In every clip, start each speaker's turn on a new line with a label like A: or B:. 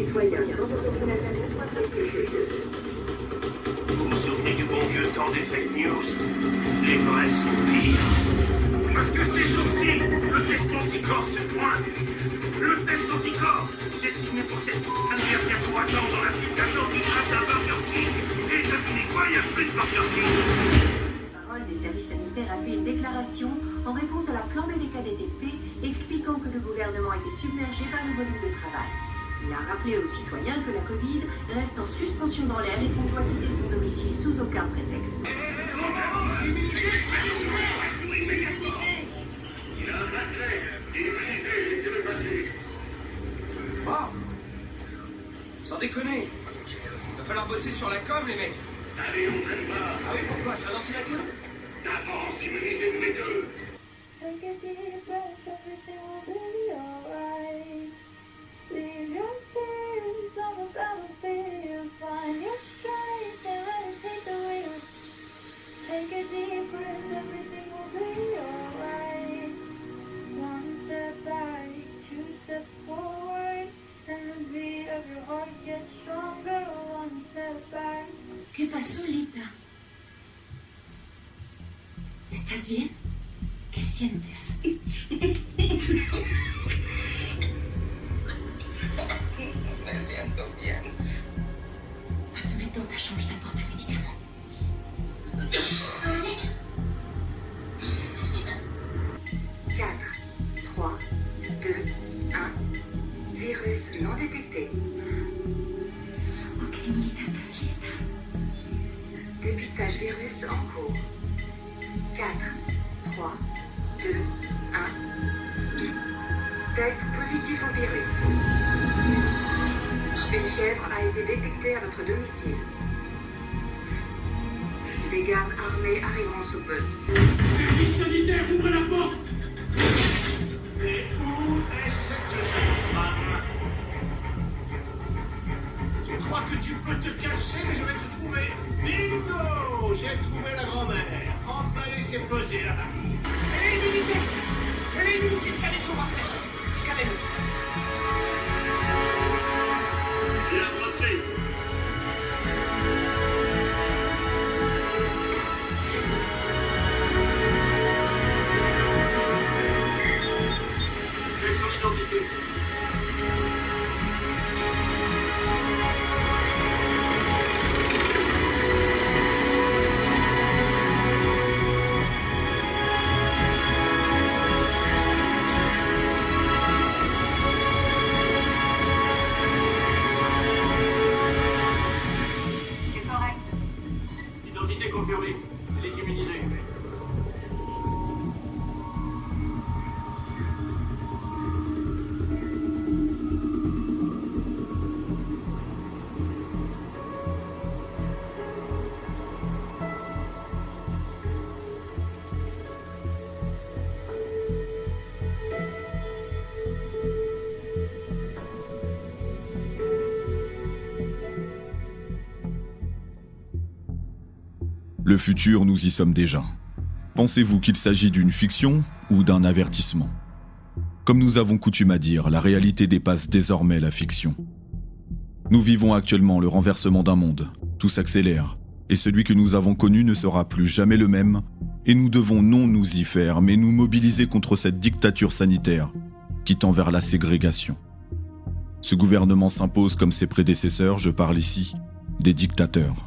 A: citoyens sans autorisation soient protégés.
B: Vous vous souvenez du bon vieux temps des fake news? Les vrais sont pires. Parce que ces jours-ci, le test anticorps se pointe. Le test anticorps, j'ai signé pour cette manière il y a 3 ans dans la file d'attente du train d'un Burger King. Et devinez quoi, il n'y a plus de Burger King.
A: La parole des services sanitaires a fait une déclaration en réponse à la flambée des cas détectés, expliquant que le gouvernement était submergé par le volume de travail. Il a rappelé aux citoyens que la Covid reste en suspension dans l'air et qu'on doit quitter son domicile sous aucun prétexte.
C: Oh, sans déconner. Va falloir bosser sur la com, les mecs.
B: Allez, on traîne pas.
C: Ah oui, pourquoi? Je ralentis la queue.
B: D'avance, immunisez-vous les deux.
D: Take a deep breath, everything will be alright. Leave your fears on the battlefield. Find your strength and let it take the wheel. Take a deep breath, everything will be alright. One step back, 2 steps forward. And the beat of your heart gets stronger. One step back.
E: ¿Qué pasó, Lita? ¿Estás bien? ¿Qué sientes?
C: Me siento bien.
E: Va te mettre dans ta chambre, je t'apporte un médicament.
A: 4, 3, 2, 1. Virus non détecté.
E: Ok, Lita, estás lista.
A: Dépistage virus en cours. 4, 3, 2, 1. Test positif au virus. Une fièvre a été détectée à votre domicile. Des gardes armés arriveront sous peu.
B: Service sanitaire, ouvrez la porte. Et où est cette jeune femme? Tu crois que tu peux te cacher, mais je vais te trouver. Bingo! J'ai trouvé la grand-mère. Emballez ses posés là-bas. Elle est immunisée. Elle est immunisée. Scannez son bracelet. Scannez-le. Et la bracelet. Quelle est son identité?
A: C'est correct.
B: Identité confirmée. Elle est immunisée.
F: Le futur, nous y sommes déjà. Pensez-vous qu'il s'agit d'une fiction ou d'un avertissement? Comme nous avons coutume à dire, la réalité dépasse désormais la fiction. Nous vivons actuellement le renversement d'un monde. Tout s'accélère, et celui que nous avons connu ne sera plus jamais le même, et nous devons non nous y faire, mais nous mobiliser contre cette dictature sanitaire qui tend vers la ségrégation. Ce gouvernement s'impose comme ses prédécesseurs, je parle ici des dictateurs.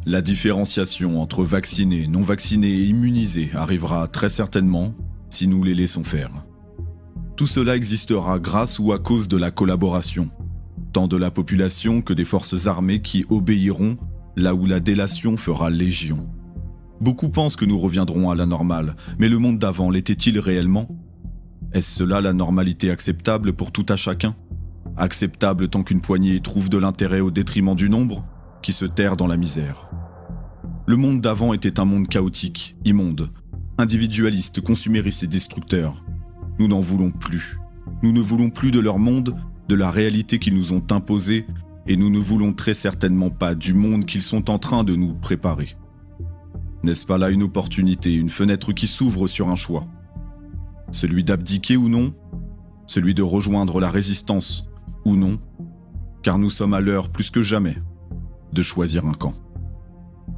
F: La différenciation entre vaccinés, non vaccinés et immunisés arrivera très certainement si nous les laissons faire. Tout cela existera grâce ou à cause de la collaboration, tant de la population que des forces armées qui obéiront là où la délation fera légion. Beaucoup pensent que nous reviendrons à la normale, mais le monde d'avant l'était-il réellement? Est-ce cela la normalité acceptable pour tout à chacun? Acceptable tant qu'une poignée trouve de l'intérêt au détriment du nombre, qui se terre dans la misère. Le monde d'avant était un monde chaotique, immonde, individualiste, consumériste et destructeur. Nous n'en voulons plus. Nous ne voulons plus de leur monde, de la réalité qu'ils nous ont imposée, et nous ne voulons très certainement pas du monde qu'ils sont en train de nous préparer. N'est-ce pas là une opportunité, une fenêtre qui s'ouvre sur un choix? Celui d'abdiquer ou non? Celui de rejoindre la résistance ou non? car nous sommes à l'heure plus que jamais de choisir un camp.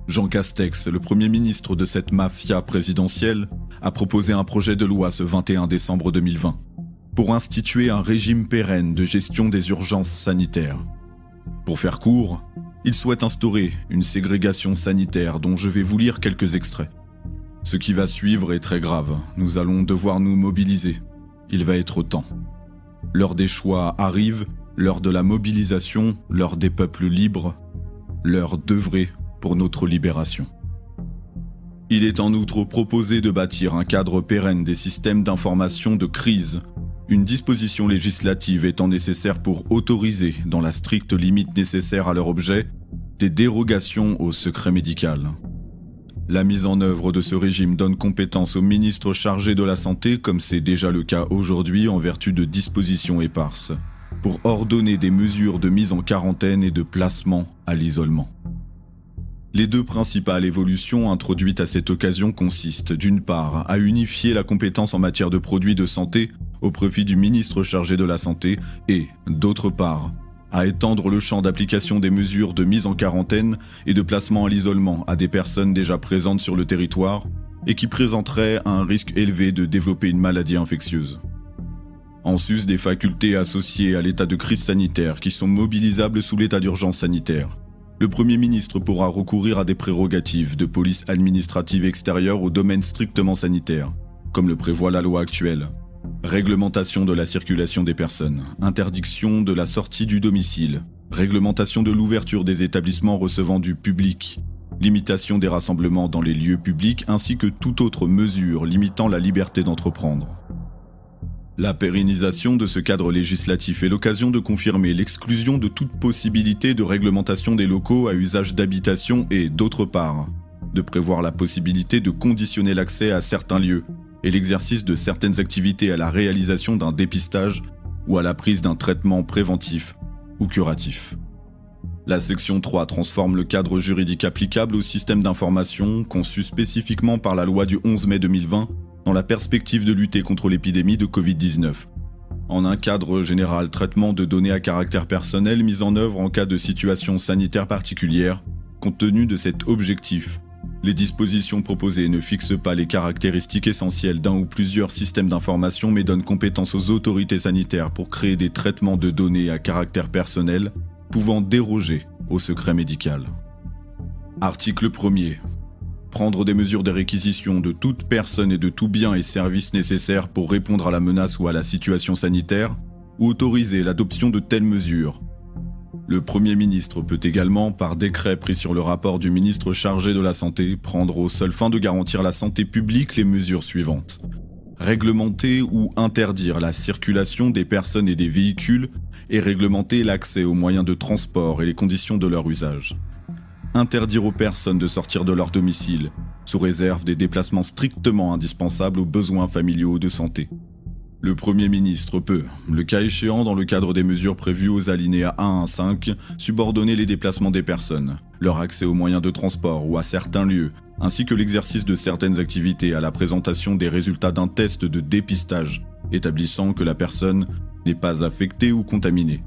F: Jean Castex, le Premier ministre de cette mafia présidentielle, a proposé un projet de loi ce 21 décembre 2020 pour instituer un régime pérenne de gestion des urgences sanitaires. Pour faire court, il souhaite instaurer une ségrégation sanitaire dont je vais vous lire quelques extraits. Ce qui va suivre est très grave, nous allons devoir nous mobiliser. Il va être temps. L'heure des choix arrive, l'heure de la mobilisation, l'heure des peuples libres, l'heure d'œuvrer pour notre libération. Il est en outre proposé de bâtir un cadre pérenne des systèmes d'information de crise, une disposition législative étant nécessaire pour autoriser, dans la stricte limite nécessaire à leur objet, des dérogations au secret médical. La mise en œuvre de ce régime donne compétence au ministre chargé de la Santé, comme c'est déjà le cas aujourd'hui en vertu de dispositions éparses, pour ordonner des mesures de mise en quarantaine et de placement à l'isolement. Les deux principales évolutions introduites à cette occasion consistent, d'une part, à unifier la compétence en matière de produits de santé au profit du ministre chargé de la Santé et, d'autre part, à étendre le champ d'application des mesures de mise en quarantaine et de placement à l'isolement à des personnes déjà présentes sur le territoire et qui présenteraient un risque élevé de développer une maladie infectieuse. En sus des facultés associées à l'état de crise sanitaire qui sont mobilisables sous l'état d'urgence sanitaire, le Premier ministre pourra recourir à des prérogatives de police administrative extérieure au domaine strictement sanitaire, comme le prévoit la loi actuelle. Réglementation de la circulation des personnes, interdiction de la sortie du domicile, réglementation de l'ouverture des établissements recevant du public, limitation des rassemblements dans les lieux publics ainsi que toute autre mesure limitant la liberté d'entreprendre. La pérennisation de ce cadre législatif est l'occasion de confirmer l'exclusion de toute possibilité de réglementation des locaux à usage d'habitation et, d'autre part, de prévoir la possibilité de conditionner l'accès à certains lieux et l'exercice de certaines activités à la réalisation d'un dépistage ou à la prise d'un traitement préventif ou curatif. La section 3 transforme le cadre juridique applicable au système d'information conçu spécifiquement par la loi du 11 mai 2020 dans la perspective de lutter contre l'épidémie de Covid-19. En un cadre général, traitement de données à caractère personnel mis en œuvre en cas de situation sanitaire particulière, compte tenu de cet objectif. Les dispositions proposées ne fixent pas les caractéristiques essentielles d'un ou plusieurs systèmes d'information mais donnent compétence aux autorités sanitaires pour créer des traitements de données à caractère personnel pouvant déroger au secret médical. Article 1er. Prendre des mesures de réquisition de toute personne et de tout bien et service nécessaires pour répondre à la menace ou à la situation sanitaire, ou autoriser l'adoption de telles mesures. Le Premier ministre peut également, par décret pris sur le rapport du ministre chargé de la Santé, prendre aux seules fins de garantir la santé publique les mesures suivantes. Réglementer ou interdire la circulation des personnes et des véhicules et réglementer l'accès aux moyens de transport et les conditions de leur usage. Interdire aux personnes de sortir de leur domicile, sous réserve des déplacements strictement indispensables aux besoins familiaux de santé. Le Premier ministre peut, le cas échéant dans le cadre des mesures prévues aux alinéas 1 à 5, subordonner les déplacements des personnes, leur accès aux moyens de transport ou à certains lieux, ainsi que l'exercice de certaines activités à la présentation des résultats d'un test de dépistage, établissant que la personne n'est pas affectée ou contaminée,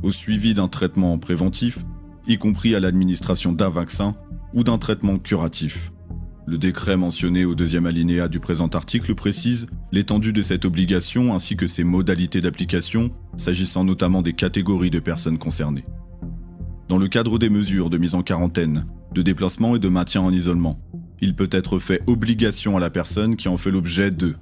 F: au suivi d'un traitement préventif, y compris à l'administration d'un vaccin ou d'un traitement curatif. Le décret mentionné au deuxième alinéa du présent article précise l'étendue de cette obligation ainsi que ses modalités d'application, s'agissant notamment des catégories de personnes concernées. Dans le cadre des mesures de mise en quarantaine, de déplacement et de maintien en isolement, il peut être fait obligation à la personne qui en fait l'objet de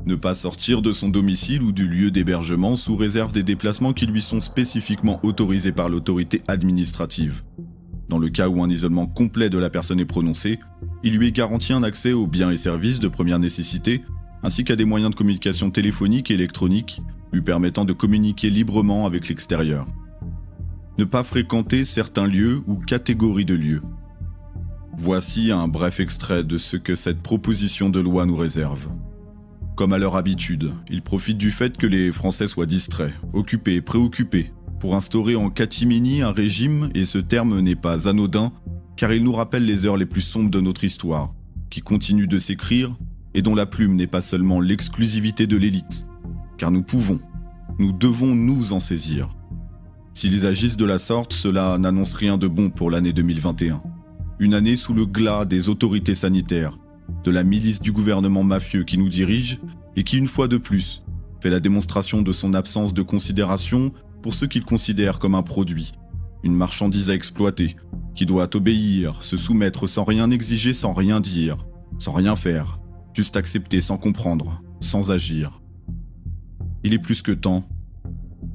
F: ne pas sortir de son domicile ou du lieu d'hébergement sous réserve des déplacements qui lui sont spécifiquement autorisés par l'autorité administrative. Dans le cas où un isolement complet de la personne est prononcé, il lui est garanti un accès aux biens et services de première nécessité, ainsi qu'à des moyens de communication téléphonique et électronique, lui permettant de communiquer librement avec l'extérieur. Ne pas fréquenter certains lieux ou catégories de lieux. Voici un bref extrait de ce que cette proposition de loi nous réserve. Comme à leur habitude, ils profitent du fait que les Français soient distraits, occupés, préoccupés, pour instaurer en catimini un régime, et ce terme n'est pas anodin, car il nous rappelle les heures les plus sombres de notre histoire, qui continuent de s'écrire, et dont la plume n'est pas seulement l'exclusivité de l'élite, car nous pouvons, nous devons nous en saisir. S'ils agissent de la sorte, cela n'annonce rien de bon pour l'année 2021. Une année sous le glas des autorités sanitaires, de la milice du gouvernement mafieux qui nous dirige et qui, une fois de plus, fait la démonstration de son absence de considération pour ceux qu'il considère comme un produit, une marchandise à exploiter, qui doit obéir, se soumettre sans rien exiger, sans rien dire, sans rien faire, juste accepter sans comprendre, sans agir. Il est plus que temps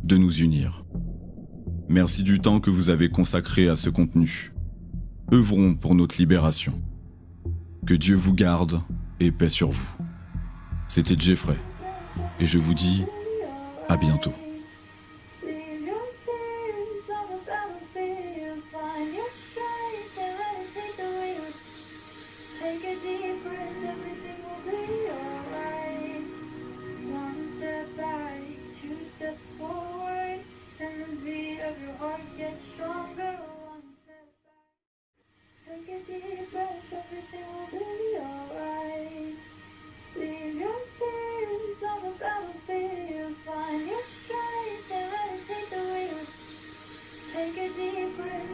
F: de nous unir. Merci du temps que vous avez consacré à ce contenu. Œuvrons pour notre libération. Que Dieu vous garde et paix sur vous. C'était Jeffrey, et je vous dis à bientôt.
D: Leave your sins on the battlefield. Find your strength and let it take the wheel. Take a deep breath, everything will be alright. One step back, two steps forward, and the beat of your heart gets stronger. One step back. Take a deep breath, everything will be alright. Leave your sins on the battlefield. Find your strength and let it take the wheel. Take a deep breath.